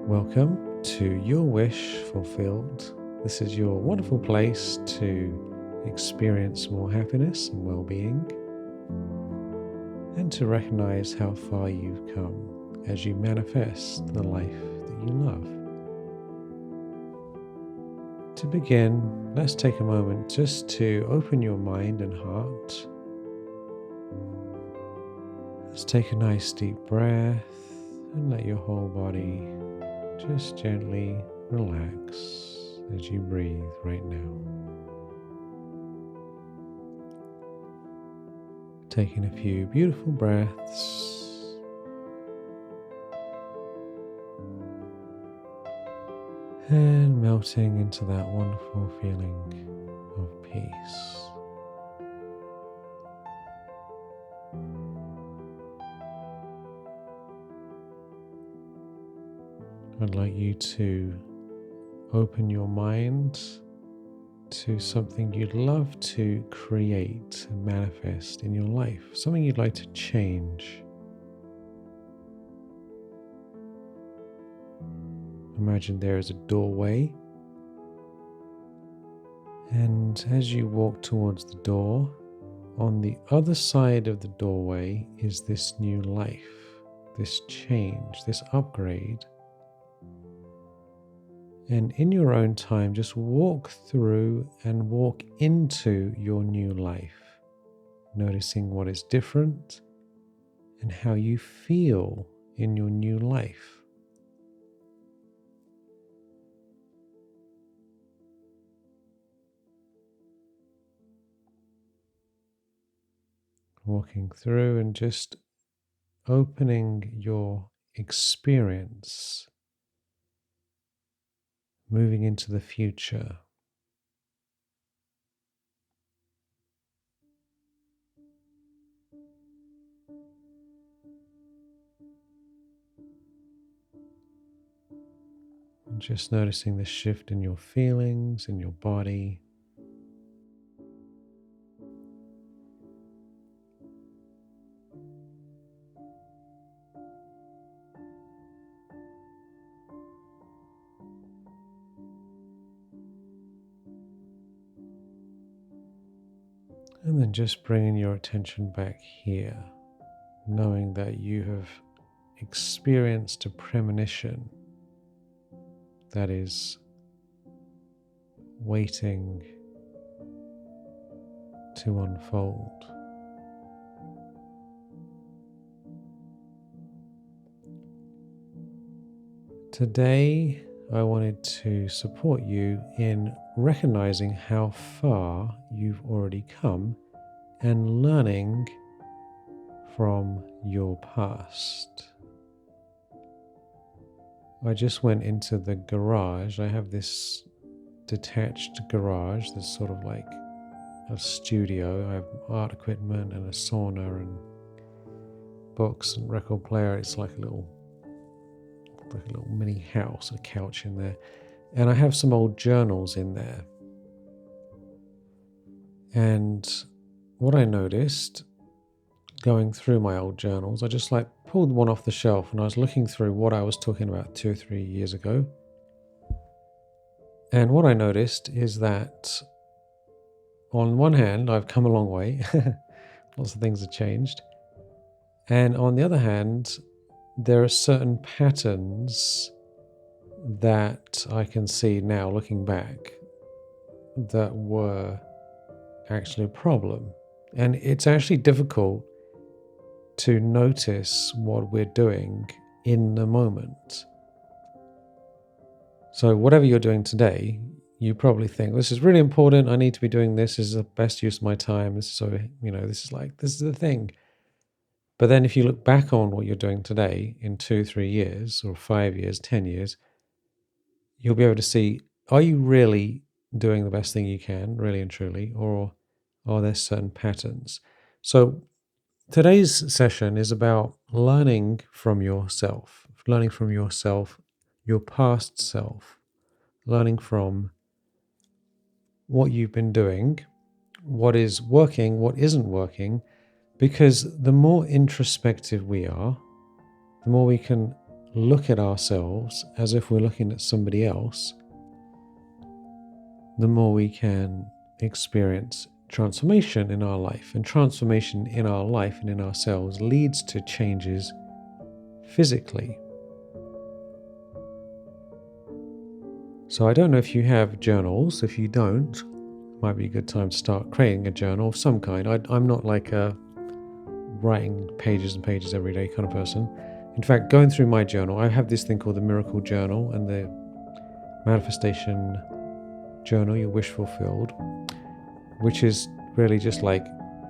Welcome to Your Wish Fulfilled. This is your wonderful place to experience more happiness and well-being, and to recognize how far you've come as you manifest the life that you love. To begin, let's take a moment just to open your mind and heart. Let's take a nice deep breath and let your whole body just gently relax as you breathe right now. Taking a few beautiful breaths. And melting into that wonderful feeling of peace. I'd like you to open your mind to something you'd love to create and manifest in your life, something you'd like to change. Imagine there is a doorway, and as you walk towards the door, on the other side of the doorway is this new life, this change, this upgrade. And in your own time, just walk through and walk into your new life, noticing what is different and how you feel in your new life. Walking through and just opening your experience, moving into the future. And just noticing the shift in your feelings, in your body. And then just bringing your attention back here, knowing that you have experienced a premonition that is waiting to unfold. Today, I wanted to support you in recognizing how far you've already come and learning from your past. I just went into the garage. I have this detached garage that's sort of like a studio. I have art equipment and a sauna and books and record player. It's like a little mini house, a couch in there. And I have some old journals in there. And what I noticed going through my old journals, I just like pulled one off the shelf and I was looking through what I was talking about 2 or 3 years ago. And what I noticed is that on one hand, I've come a long way. Lots of things have changed. And on the other hand, there are certain patterns that I can see now looking back that were actually a problem. And it's actually difficult to notice what we're doing in the moment. So whatever you're doing today, you probably think, this is really important. I need to be doing this. This is the best use of my time. This is the thing. But then if you look back on what you're doing today in 2, 3 years or 5 years, 10 years, you'll be able to see, are you really doing the best thing you can, really and truly, or are there certain patterns? So today's session is about learning from yourself, your past self, learning from what you've been doing, what is working, what isn't working, because the more introspective we are, the more we can look at ourselves as if we're looking at somebody else, the more we can experience transformation in our life. And transformation in our life and in ourselves leads to changes physically. So I don't know if you have journals. If you don't, it might be a good time to start creating a journal of some kind. I'm not like a writing pages and pages every day kind of person. In fact, going through my journal, I have this thing called the Miracle Journal and the Manifestation Journal, Your Wish Fulfilled, which is really just like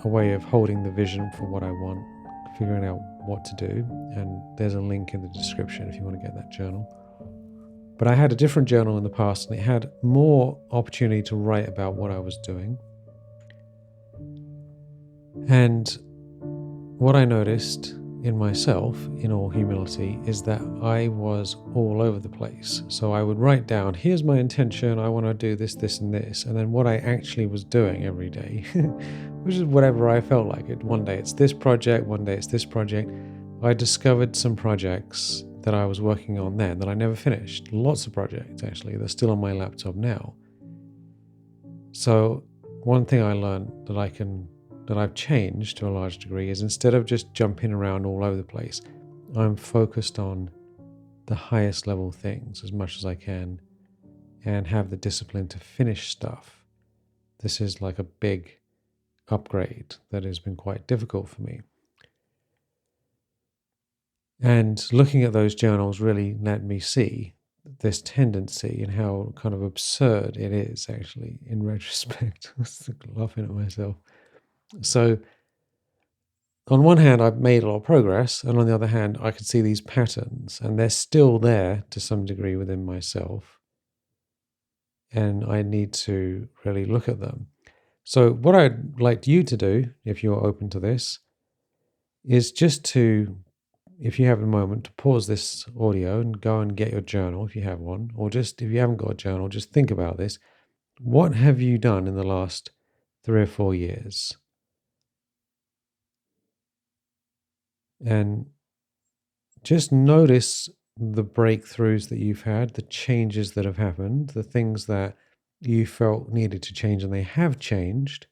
a way of holding the vision for what I want, figuring out what to do. And there's a link in the description if you want to get that journal. But I had a different journal in the past, and it had more opportunity to write about what I was doing. And what I noticed in myself, in all humility, is that I was all over the place. So I would write down, here's my intention, I want to do this, this, and this. And then what I actually was doing every day, which is whatever I felt like it. One day it's this project, one day it's this project. I discovered some projects that I was working on then that I never finished. Lots of projects, actually. They're still on my laptop now. So one thing I learned that I've changed to a large degree is instead of just jumping around all over the place, I'm focused on the highest level things as much as I can and have the discipline to finish stuff. This is like a big upgrade that has been quite difficult for me. And looking at those journals really let me see this tendency and how kind of absurd it is, actually, in retrospect. I'm laughing at myself. So on one hand, I've made a lot of progress, and on the other hand, I could see these patterns, and they're still there to some degree within myself. And I need to really look at them. So what I'd like you to do, if you're open to this, is just to, if you have a moment, to pause this audio and go and get your journal if you have one, or just if you haven't got a journal, just think about this. What have you done in the last 3 or 4 years? And just notice the breakthroughs that you've had, the changes that have happened, the things that you felt needed to change and they have changed.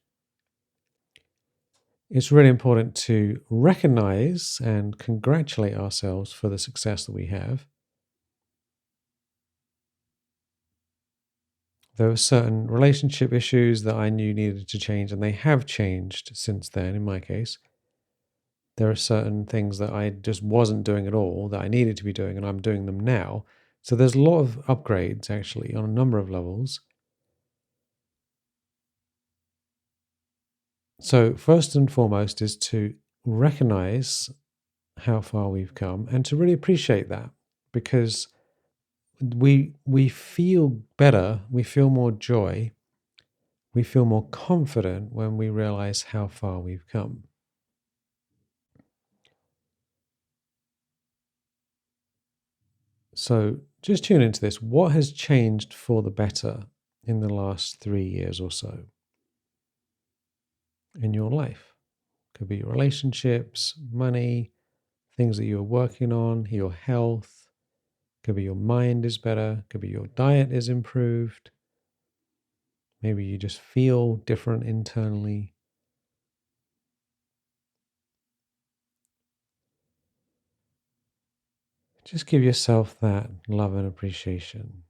It's really important to recognize and congratulate ourselves for the success that we have. There were certain relationship issues that I knew needed to change, and they have changed since then, in my case. There are certain things that I just wasn't doing at all that I needed to be doing, and I'm doing them now. So there's a lot of upgrades, actually, on a number of levels. So first and foremost is to recognize how far we've come and to really appreciate that, because we feel better, we feel more joy, we feel more confident when we realize how far we've come. So just tune into this. What has changed for the better in the last 3 years or so in your life? Could be your relationships, money, things that you're working on, your health. Could be your mind is better. Could be your diet is improved. Maybe you just feel different internally. Just give yourself that love and appreciation.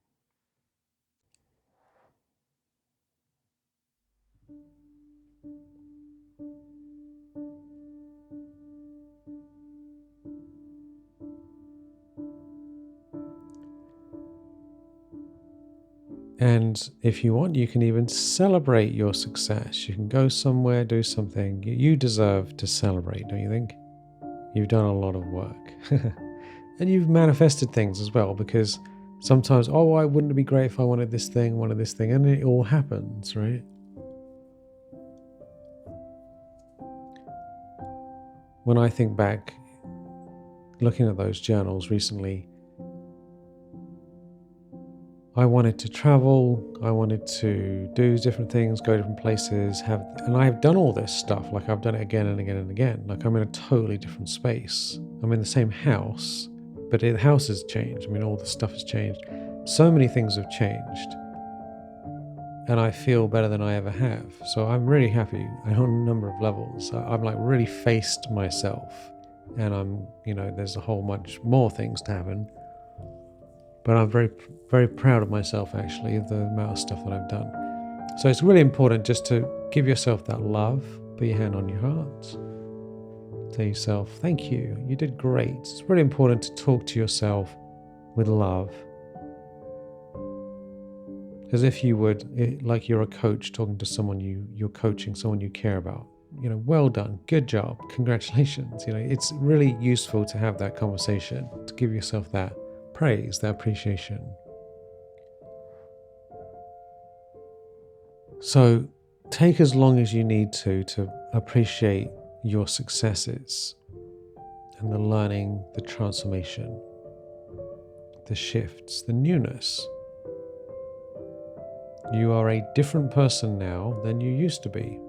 And if you want, you can even celebrate your success. You can go somewhere, do something. You deserve to celebrate, don't you think? You've done a lot of work. And you've manifested things as well, because sometimes, why wouldn't it be great if I wanted this thing, and it all happens, right? When I think back, looking at those journals recently, I wanted to travel, I wanted to do different things, go different places, and I've done all this stuff. Like, I've done it again and again and again. Like, I'm in a totally different space. I'm in the same house, but the house has changed. I mean, all the stuff has changed. So many things have changed, and I feel better than I ever have. So I'm really happy on a number of levels. I'm like really faced myself, and there's a whole much more things to happen. But I'm very, very proud of myself, actually, of the amount of stuff that I've done. So it's really important just to give yourself that love, put your hand on your heart, tell yourself, thank you, you did great. It's really important to talk to yourself with love, as if you would, like you're a coach talking to someone you're coaching, someone you care about. Well done, good job, congratulations. It's really useful to have that conversation, to give yourself that praise, that appreciation. So take as long as you need to appreciate your successes and the learning, the transformation, the shifts, the newness. You are a different person now than you used to be.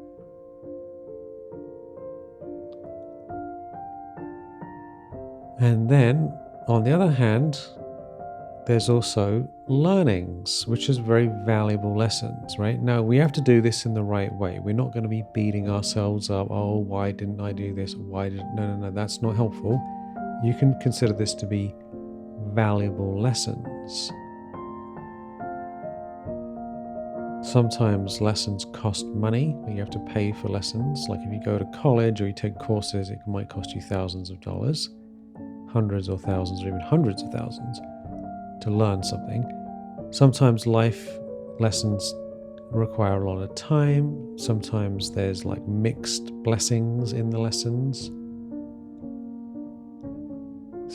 And then, on the other hand, there's also learnings, which is very valuable lessons, right? Now, we have to do this in the right way. We're not going to be beating ourselves up. Oh, why didn't I do this? No, that's not helpful. You can consider this to be valuable lessons. Sometimes lessons cost money. You have to pay for lessons. Like if you go to college or you take courses, it might cost you thousands of dollars, hundreds or thousands or even hundreds of thousands to learn something. Sometimes life lessons require a lot of time. Sometimes there's like mixed blessings in the lessons.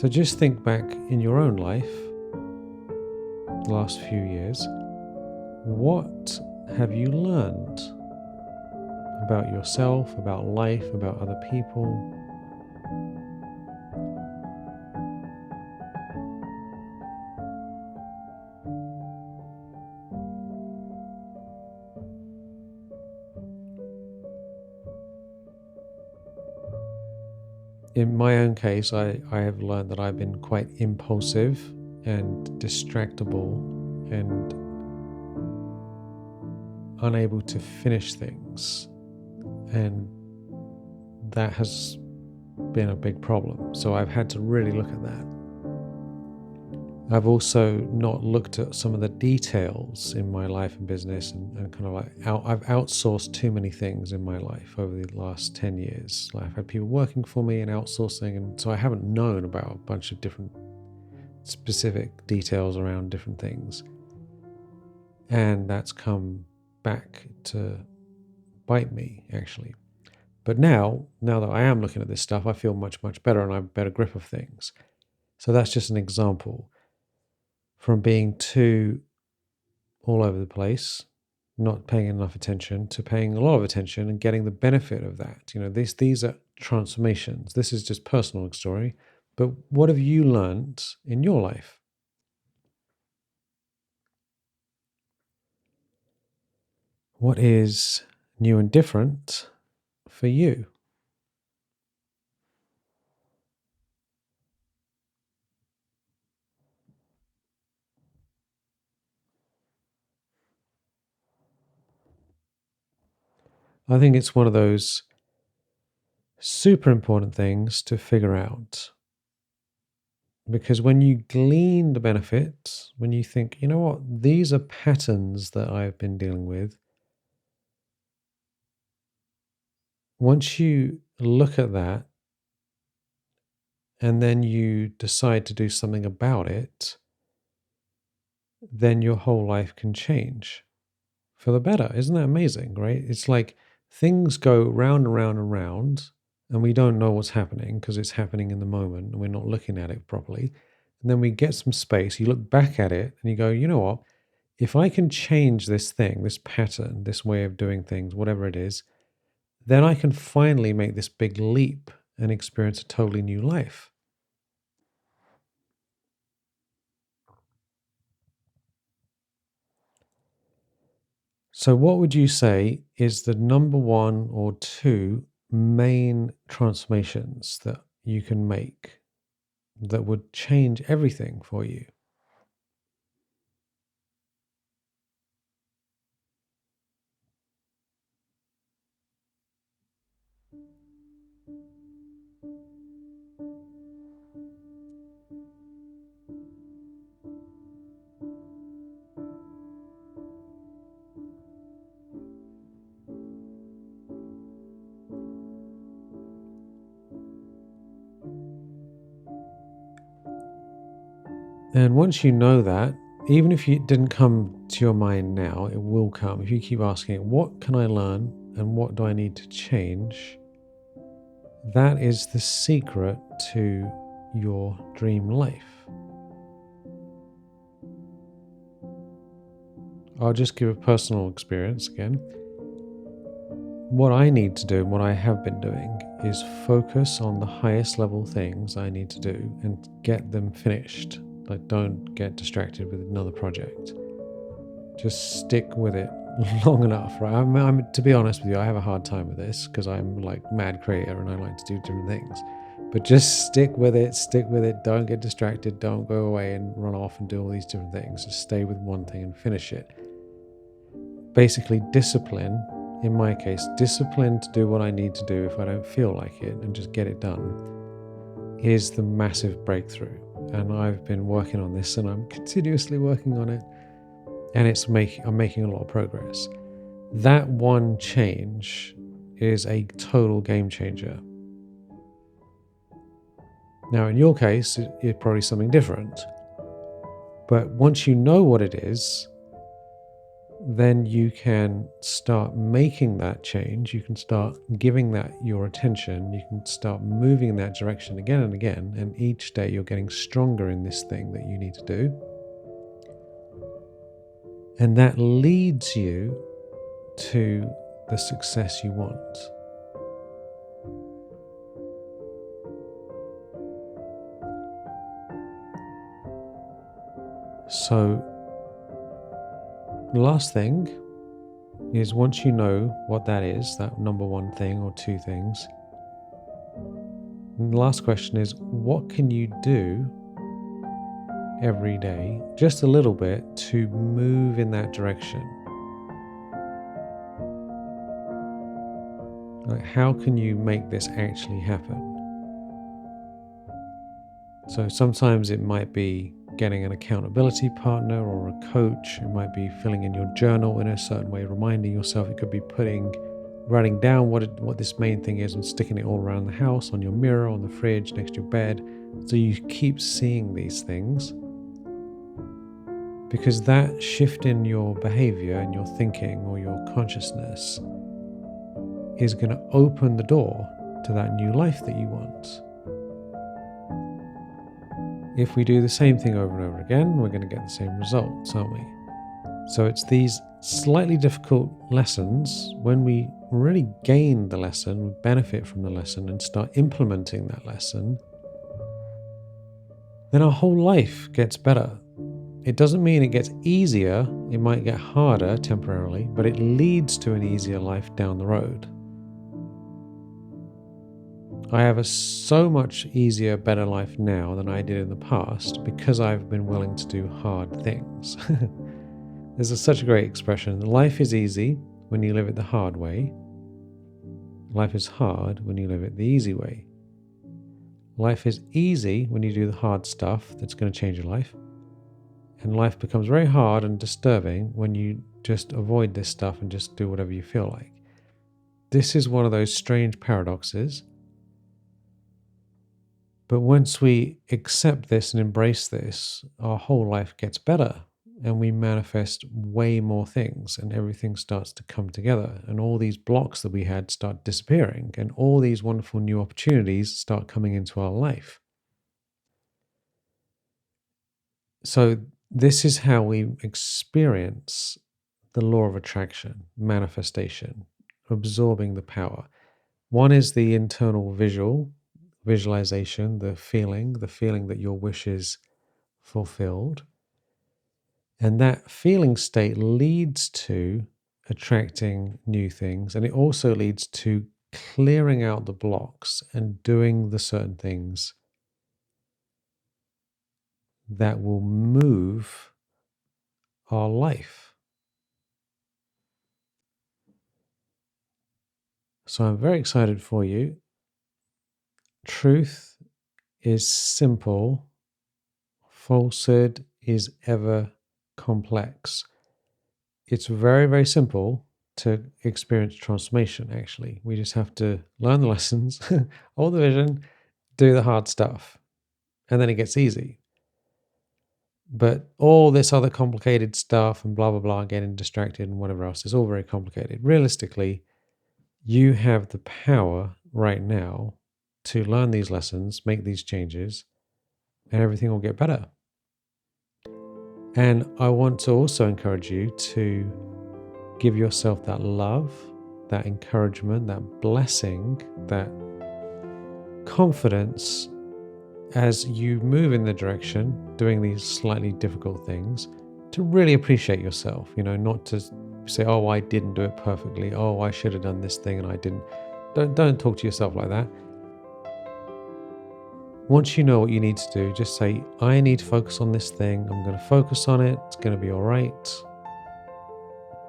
So just think back in your own life, the last few years, what have you learned about yourself, about life, about other people? In my own case, I have learned that I've been quite impulsive and distractible and unable to finish things. And that has been a big problem. So I've had to really look at that. I've also not looked at some of the details in my life and business and kind of like I've outsourced too many things in my life over the last 10 years. Like I've had people working for me and outsourcing, and so I haven't known about a bunch of different specific details around different things. And that's come back to bite me, actually. But now that I am looking at this stuff, I feel much, much better and I have a better grip of things. So that's just an example. From being too all over the place, not paying enough attention, to paying a lot of attention and getting the benefit of that. These are transformations. This is just personal story. But what have you learned in your life? What is new and different for you? I think it's one of those super important things to figure out. Because when you glean the benefits, when you think, you know what, these are patterns that I've been dealing with, once you look at that and then you decide to do something about it, then your whole life can change for the better. Isn't that amazing, right? It's like things go round and round and round, and we don't know what's happening because it's happening in the moment and we're not looking at it properly. And then we get some space, you look back at it and you go, you know what? If I can change this thing, this pattern, this way of doing things, whatever it is, then I can finally make this big leap and experience a totally new life. So, what would you say is the number one or two main transformations that you can make that would change everything for you. And once you know that, even if it didn't come to your mind now, it will come. If you keep asking, what can I learn and what do I need to change? That is the secret to your dream life. I'll just give a personal experience again. What I need to do and what I have been doing is focus on the highest level things I need to do and get them finished. Like, don't get distracted with another project. Just stick with it long enough, right? To be honest with you, I have a hard time with this because I'm like mad creator and I like to do different things. But just stick with it, stick with it. Don't get distracted. Don't go away and run off and do all these different things. Just stay with one thing and finish it. Basically, discipline, in my case, discipline to do what I need to do if I don't feel like it and just get it done is the massive breakthrough. And I've been working on this and I'm continuously working on it. And I'm making a lot of progress. That one change is a total game changer. Now, in your case, it's probably something different. But once you know what it is, then you can start making that change. You can start giving that your attention. You can start moving in that direction again and again. And each day you're getting stronger in this thing that you need to do. And that leads you to the success you want. So, the last thing is, once you know what that is, that number one thing or two things, the last question is, what can you do every day, just a little bit, to move in that direction? Like, how can you make this actually happen? So sometimes it might be getting an accountability partner or a coach. It might be filling in your journal in a certain way, reminding yourself. It could be writing down what this main thing is and sticking it all around the house, on your mirror, on the fridge, next to your bed, so you keep seeing these things. Because that shift in your behavior and your thinking or your consciousness is going to open the door to that new life that you want. If we do the same thing over and over again, we're going to get the same results, aren't we? So it's these slightly difficult lessons. When we really gain the lesson, we benefit from the lesson and start implementing that lesson, then our whole life gets better. It doesn't mean it gets easier. It might get harder temporarily, but it leads to an easier life down the road. I have a so much easier, better life now than I did in the past because I've been willing to do hard things. There's such a great expression. Life is easy when you live it the hard way. Life is hard when you live it the easy way. Life is easy when you do the hard stuff that's going to change your life. And life becomes very hard and disturbing when you just avoid this stuff and just do whatever you feel like. This is one of those strange paradoxes. But once we accept this and embrace this, our whole life gets better and we manifest way more things and everything starts to come together and all these blocks that we had start disappearing and all these wonderful new opportunities start coming into our life. So this is how we experience the law of attraction, manifestation, absorbing the power. One is the internal visualization, the feeling that your wish is fulfilled. And that feeling state leads to attracting new things. And it also leads to clearing out the blocks and doing the certain things that will move our life. So I'm very excited for you. Truth is simple, falsehood is ever complex. It's very, very simple to experience transformation, actually. We just have to learn the lessons, hold the vision, do the hard stuff, and then it gets easy. But all this other complicated stuff and blah, blah, blah, getting distracted and whatever else is all very complicated. Realistically, you have the power right now to learn these lessons, make these changes, and everything will get better. And I want to also encourage you to give yourself that love, that encouragement, that blessing, that confidence as you move in the direction, doing these slightly difficult things, to really appreciate yourself, not to say, oh, I didn't do it perfectly. Oh, I should have done this thing and I didn't. Don't talk to yourself like that. Once you know what you need to do, just say, I need to focus on this thing. I'm going to focus on it. It's going to be all right.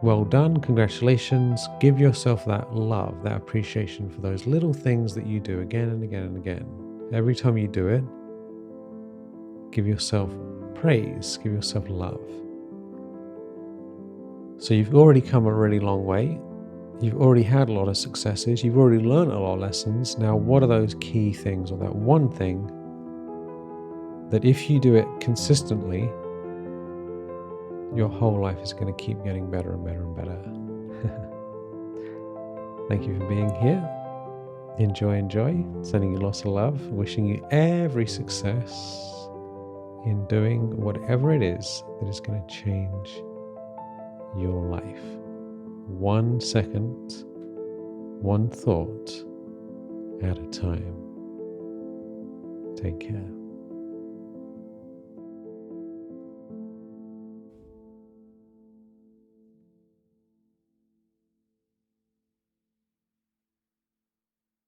Well done. Congratulations. Give yourself that love, that appreciation for those little things that you do again and again and again. Every time you do it, give yourself praise, give yourself love. So you've already come a really long way. You've already had a lot of successes. You've already learned a lot of lessons. Now, what are those key things, or that one thing that if you do it consistently, your whole life is going to keep getting better and better and better. Thank you for being here. Enjoy. Sending you lots of love. Wishing you every success in doing whatever it is that is going to change your life. 1 second, one thought at a time. Take care.